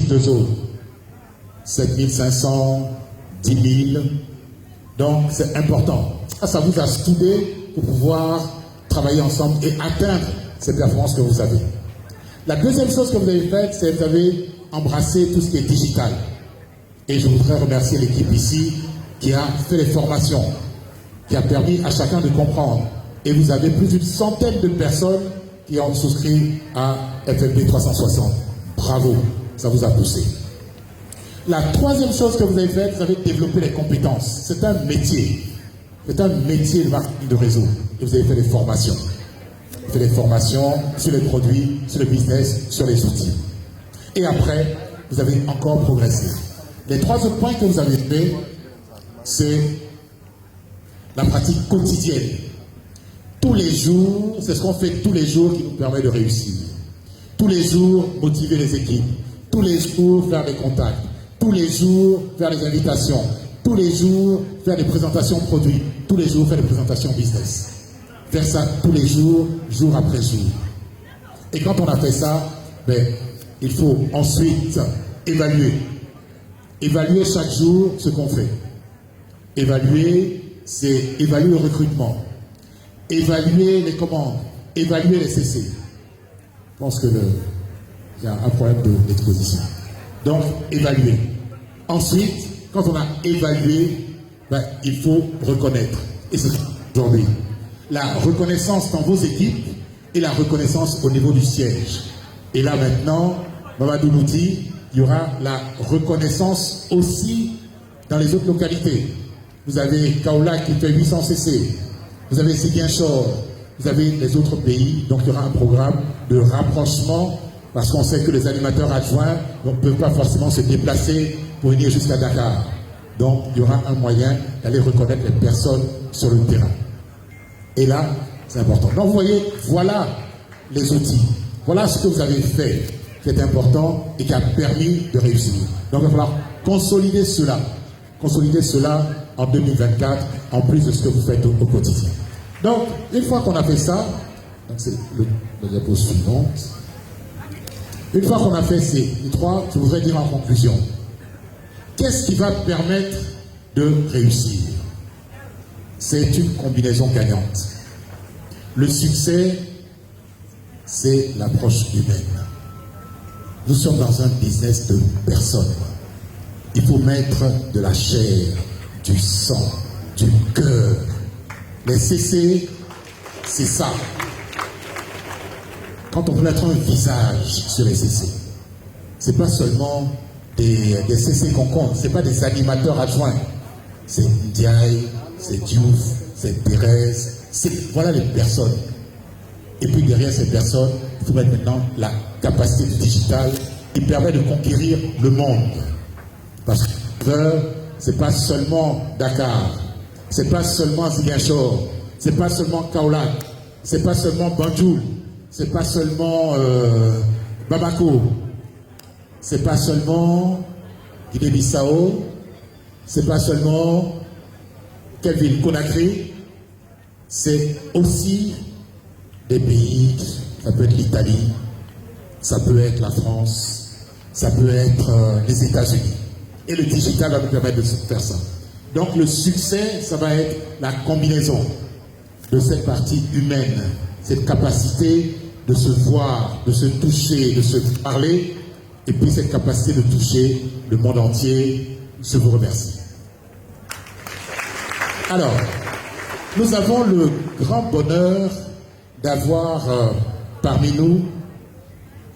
plus de zones. 7500, 10 000. Donc c'est important. Ça vous a soudé pour pouvoir travailler ensemble et atteindre ces performances que vous avez. La deuxième chose que vous avez faite, c'est que vous avez embrassé tout ce qui est digital. Et je voudrais remercier l'équipe ici qui a fait les formations, qui a permis à chacun de comprendre. Et vous avez plus d'une centaine de personnes qui ont souscrit à FFB 360. Bravo, ça vous a poussé. La troisième chose que vous avez faite, vous avez développé les compétences. C'est un métier. C'est un métier de marketing de réseau. Et vous avez fait des formations. Vous avez fait des formations sur les produits, sur le business, sur les outils. Et après, vous avez encore progressé. Les trois autres points que vous avez fait, c'est la pratique quotidienne. Tous les jours, c'est ce qu'on fait tous les jours qui nous permet de réussir. Tous les jours, motiver les équipes. Tous les jours, faire des contacts. Tous les jours, faire des invitations. Tous les jours, faire des présentations produits. Tous les jours, faire des présentations business. Faire ça tous les jours, jour après jour. Et quand on a fait ça, il faut ensuite évaluer. Évaluer chaque jour ce qu'on fait. Évaluer, c'est évaluer le recrutement. Évaluer les commandes. Évaluer les CC. Je pense qu'il y a un problème d'exposition. Donc, évaluer. Ensuite, quand on a évalué, il faut reconnaître. Et c'est aujourd'hui. La reconnaissance dans vos équipes et la reconnaissance au niveau du siège. Et là maintenant, Mamadou nous dit, il y aura la reconnaissance aussi dans les autres localités. Vous avez Kaola qui fait 800 CC. Vous avez Ziguinchor. Vous avez les autres pays. Donc il y aura un programme de rapprochement parce qu'on sait que les animateurs adjoints ne peuvent pas forcément se déplacer pour venir jusqu'à Dakar. Donc il y aura un moyen d'aller reconnaître les personnes sur le terrain. Et là, c'est important. Donc vous voyez, voilà les outils. Voilà ce que vous avez fait qui est important et qui a permis de réussir. Donc il va falloir consolider cela. Consolider cela en 2024, en plus de ce que vous faites au quotidien. Donc, une fois qu'on a fait ça, c'est le diapo suivant. Une fois qu'on a fait ces trois, je voudrais dire en conclusion, qu'est-ce qui va permettre de réussir? C'est une combinaison gagnante. Le succès, c'est l'approche humaine. Nous sommes dans un business de personnes. Il faut mettre de la chair, du sang, du cœur. Les CC, c'est ça. Quand on veut mettre un visage sur les CC, c'est pas seulement des CC qu'on compte, c'est pas des animateurs adjoints. C'est Ndiaye, c'est Diouf, c'est Thérèse, voilà les personnes. Et puis derrière ces personnes, il faut mettre maintenant la capacité du digital qui permet de conquérir le monde. Parce que c'est pas seulement Dakar, c'est pas seulement Ziguinchor, c'est pas seulement Kaolack, c'est pas seulement Banjul, c'est pas seulement Bamako, c'est pas seulement Guinée-Bissau, c'est pas seulement quelle ville, Conakry, c'est aussi des pays, ça peut être l'Italie, ça peut être la France, ça peut être les États-Unis. Et le digital va nous permettre de faire ça. Donc le succès, ça va être la combinaison de cette partie humaine, cette capacité de se voir, de se toucher, de se parler, et puis cette capacité de toucher le monde entier. Je vous remercie. Alors, nous avons le grand bonheur d'avoir parmi nous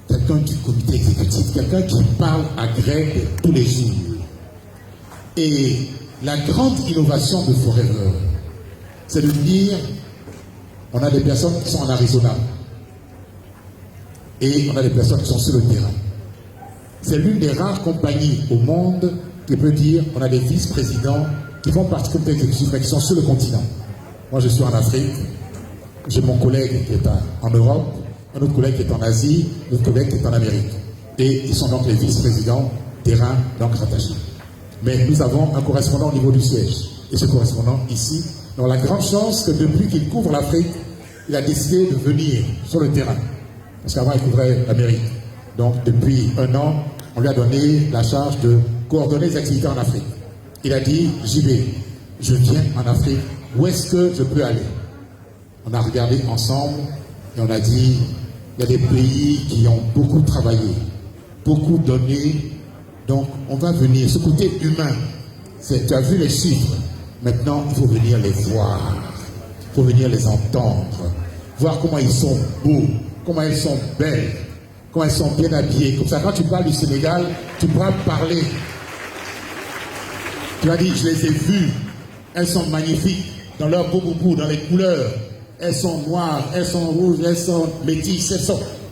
quelqu'un du comité exécutif, quelqu'un qui parle à Greg tous les jours. Et la grande innovation de Forever, c'est de dire, on a des personnes qui sont en Arizona et on a des personnes qui sont sur le terrain. C'est l'une des rares compagnies au monde qui peut dire, on a des vice-présidents qui font partie du comité exécutif mais qui sont sur le continent. Moi je suis en Afrique, j'ai mon collègue qui est en Europe, un autre collègue qui est en Asie, un autre collègue qui est en Amérique. Et ils sont donc les vice-présidents terrain donc rattachés. Mais nous avons un correspondant au niveau du siège. Et ce correspondant ici, donc la grande chance que depuis qu'il couvre l'Afrique, il a décidé de venir sur le terrain. Parce qu'avant, il couvrait l'Amérique. Donc depuis un an, on lui a donné la charge de coordonner les activités en Afrique. Il a dit, j'y vais, je viens en Afrique, où est-ce que je peux aller? On a regardé ensemble et on a dit, il y a des pays qui ont beaucoup travaillé, beaucoup donné, donc on va venir. Ce côté humain, tu as vu les chiffres, maintenant il faut venir les voir, il faut venir les entendre, voir comment ils sont beaux, comment elles sont belles, comment elles sont bien habillées. Comme ça, quand tu parles du Sénégal, tu pourras parler. Tu as dit, je les ai vues, elles sont magnifiques, dans leur beau boubou, dans les couleurs. Elles sont noires, elles sont rouges, elles sont métisses, elles sont...